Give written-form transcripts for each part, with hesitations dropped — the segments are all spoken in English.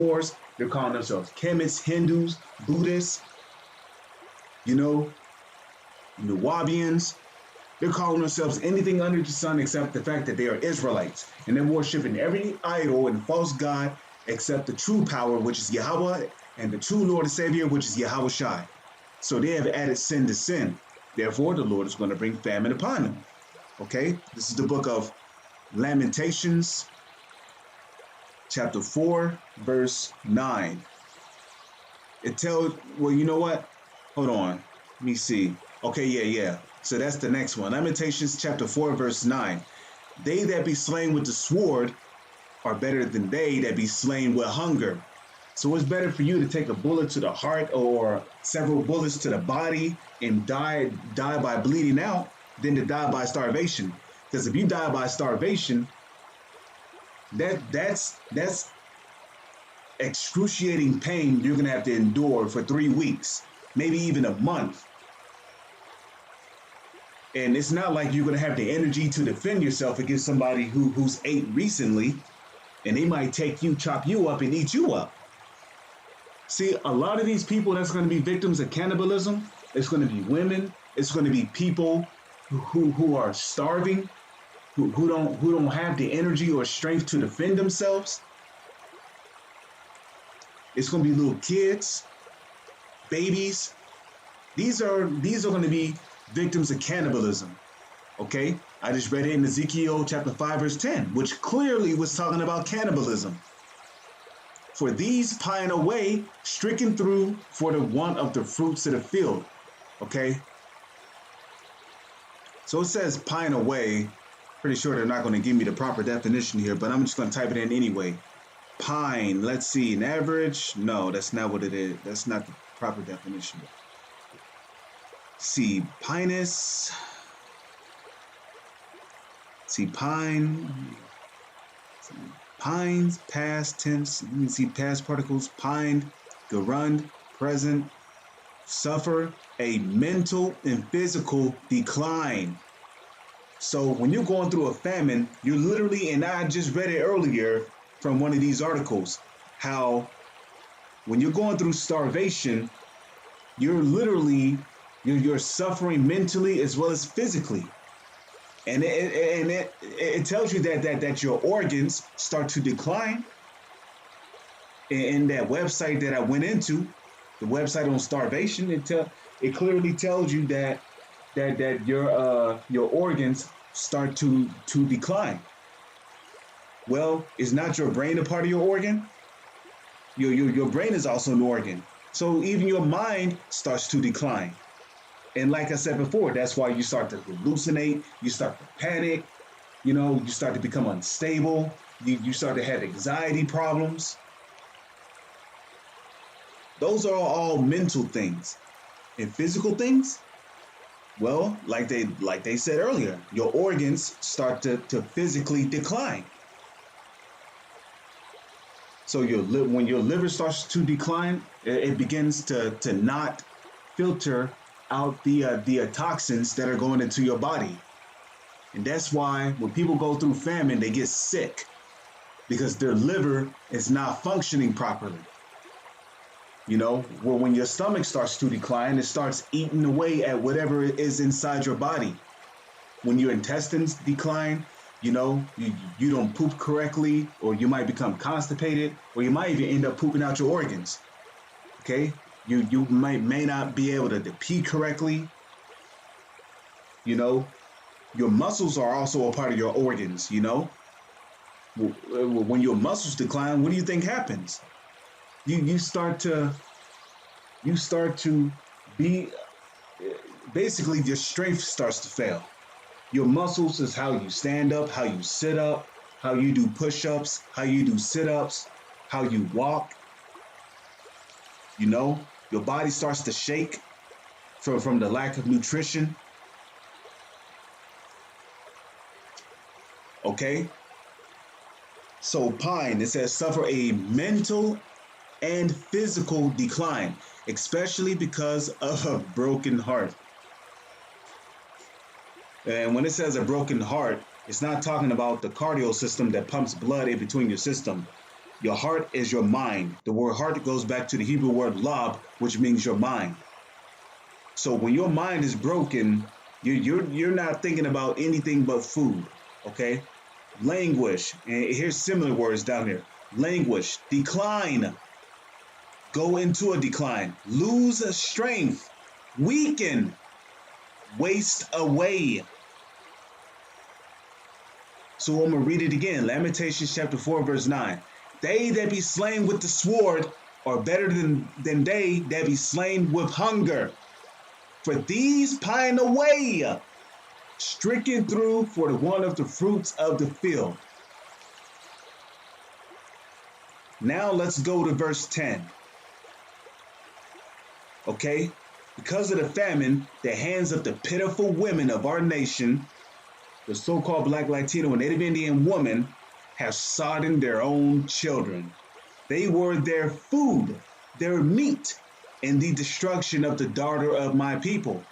Moors, they're calling themselves chemists, Hindus, Buddhists, you know, Nuwabians. They're calling themselves anything under the sun except the fact that they are Israelites. And they're worshiping every idol and false god except the true power, which is Yahweh, and the true Lord and Savior, which is Yahweh Shai. So they have added sin to sin. Therefore, the Lord is going to bring famine upon them. Okay? This is the book of Lamentations, chapter 4, verse 9. It tells, well, you know what? Hold on. Let me see. Okay, yeah. So that's the next one. Lamentations chapter 4, verse 9. They that be slain with the sword are better than they that be slain with hunger. So it's better for you to take a bullet to the heart or several bullets to the body and die by bleeding out than to die by starvation. Because if you die by starvation, that's excruciating pain you're gonna have to endure for 3 weeks, maybe even a month. And it's not like you're gonna have the energy to defend yourself against somebody who's ate recently, and they might take you, chop you up, and eat you up. See, a lot of these people that's gonna be victims of cannibalism, it's gonna be women, it's gonna be people who are starving, who don't have the energy or strength to defend themselves. It's gonna be little kids, babies. These are gonna be victims of cannibalism. Okay? I just read it in Ezekiel chapter 5, verse 10, which clearly was talking about cannibalism. For these pine away, stricken through for the want of the fruits of the field. Okay? So it says pine away. Pretty sure they're not going to give me the proper definition here, but I'm just going to type it in anyway. Pine, let's see, an average. No, that's not what it is. That's not the proper definition. See, pinus. See, pine. Pines, past tense. You can see past particles. Pined, gerund, present. Suffer a mental and physical decline. So when you're going through a famine, you're literally, and I just read it earlier from one of these articles, how when you're going through starvation, you're literally, you're suffering mentally as well as physically. And it tells you that your organs start to decline. In that website that I went into, the website on starvation, it clearly tells you that your organs start to decline. Well, is not your brain a part of your organ? Your brain is also an organ. So even your mind starts to decline. And like I said before, that's why you start to hallucinate, you start to panic, you start to become unstable, you start to have anxiety problems. Those are all mental things. And physical things, well, like they said earlier, your organs start to physically decline. So when your liver starts to decline, it begins to not filter out the toxins that are going into your body. And that's why when people go through famine, they get sick because their liver is not functioning properly. Well, when your stomach starts to decline, it starts eating away at whatever is inside your body. When your intestines decline, you don't poop correctly, or you might become constipated, or you might even end up pooping out your organs. Okay? You may not be able to pee correctly. Your muscles are also a part of your organs. When your muscles decline, what do you think happens? You start to be, basically your strength starts to fail. Your muscles is how you stand up, how you sit up, how you do push-ups, how you do sit-ups, how you walk. Your body starts to shake from the lack of nutrition. Okay? So pine, it says suffer a mental and physical decline, especially because of a broken heart. And when it says a broken heart, it's not talking about the cardio system that pumps blood in between your system. Your heart is your mind. The word heart goes back to the Hebrew word lab, which means your mind. So when your mind is broken, you're not thinking about anything but food. Okay? Languish. And here's similar words down here. Languish, decline, go into a decline, lose strength, weaken, waste away. So I'm going to read it again. Lamentations chapter 4, verse 9. They that be slain with the sword are better than they that be slain with hunger. For these pine away, stricken through for the want of the fruits of the field. Now let's go to verse 10. Okay? Because of the famine, the hands of the pitiful women of our nation, the so-called Black, Latino, and Native Indian women, have sodden their own children. They were their food, their meat, in the destruction of the daughter of my people.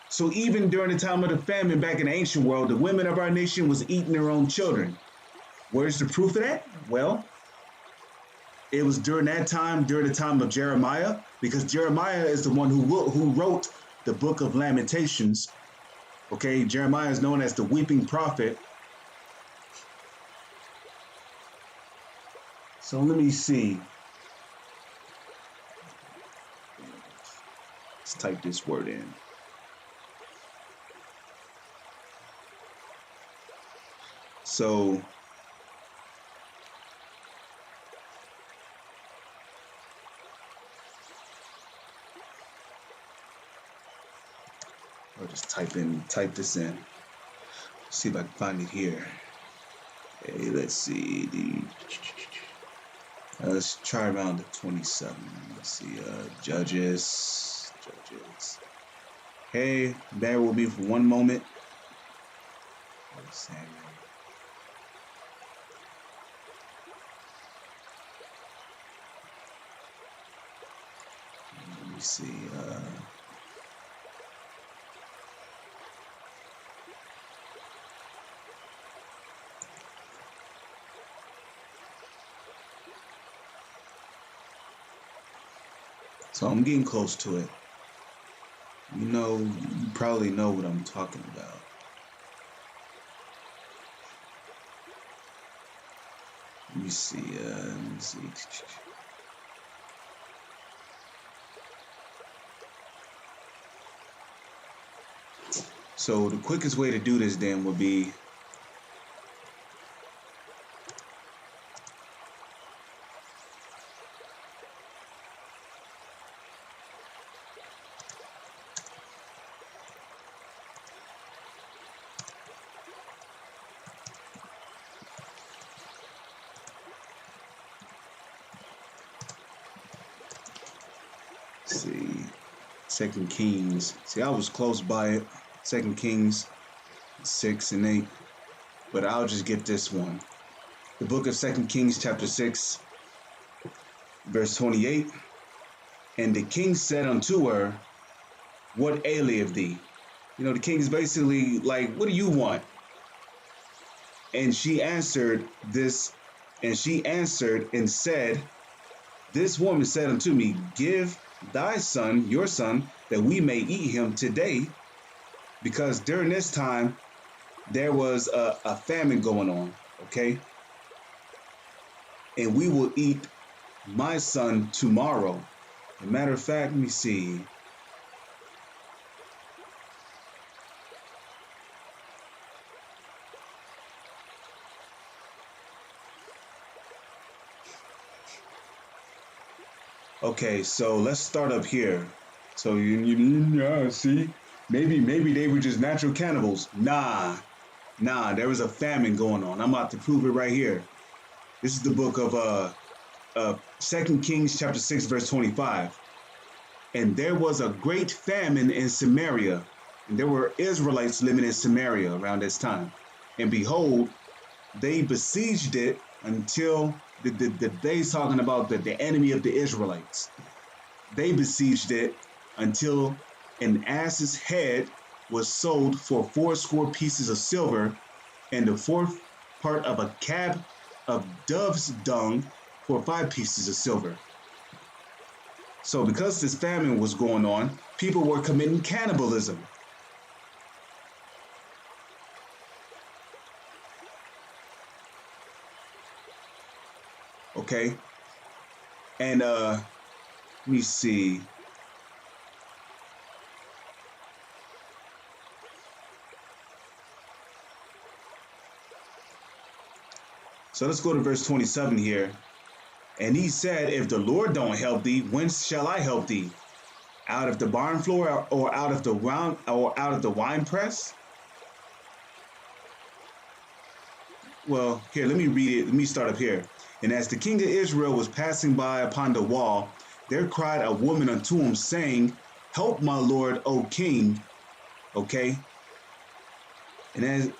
So even during the time of the famine back in the ancient world, the women of our nation was eating their own children. Where's the proof of that? Well, it was during that time, during the time of Jeremiah, because Jeremiah is the one who wrote the book of Lamentations. Okay, Jeremiah is known as the weeping prophet. So let me see. Let's type this word in. So I'll just type this in. See if I can find it here. Hey, let's see. Let's try around the 27. Let's see. Judges. Hey, bear with me for one moment. Let me see. So I'm getting close to it. You probably know what I'm talking about. Let me see. So the quickest way to do this then would be see, 2 Kings. See, I was close by it. 2 Kings 6 and 8. But I'll just get this one. The book of 2 Kings chapter 6, verse 28. And the king said unto her, what aileth thee? The king is basically like, what do you want? And she answered and said, this woman said unto me, give thy son, your son, that we may eat him today, because during this time there was a famine going on, okay? And we will eat my son tomorrow. As a matter of fact, let me see. Okay, so let's start up here. So see, maybe they were just natural cannibals. Nah, there was a famine going on. I'm about to prove it right here. This is the book of 2 Kings chapter 6, verse 25. And there was a great famine in Samaria, and there were Israelites living in Samaria around this time. And behold, they besieged it until the days talking about the enemy of the Israelites. They besieged it until an ass's head was sold for 80 pieces of silver, and the fourth part of a cab of dove's dung for 5 pieces of silver. So because this famine was going on, people were committing cannibalism. Okay, and let me see. So let's go to verse 27 here. And he said, if the Lord don't help thee, whence shall I help thee? Out of the barn floor, or out of the wine press? Well, here, let me read it. Let me start up here. And as the king of Israel was passing by upon the wall, there cried a woman unto him, saying, help my lord, O king. Okay. And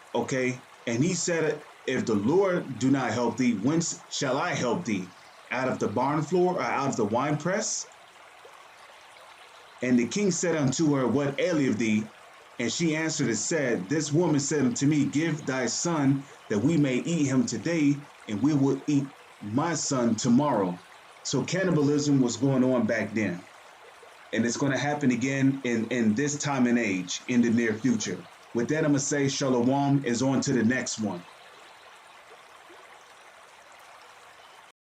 he said, if the Lord do not help thee, whence shall I help thee? Out of the barn floor, or out of the wine press? And the king said unto her, what aileth thee? And she answered and said, this woman said unto me, give thy son, that we may eat him today, and we will eat my son tomorrow. So cannibalism was going on back then. And it's going to happen again in this time and age, in the near future. With that, I'm going to say shalom is on to the next one.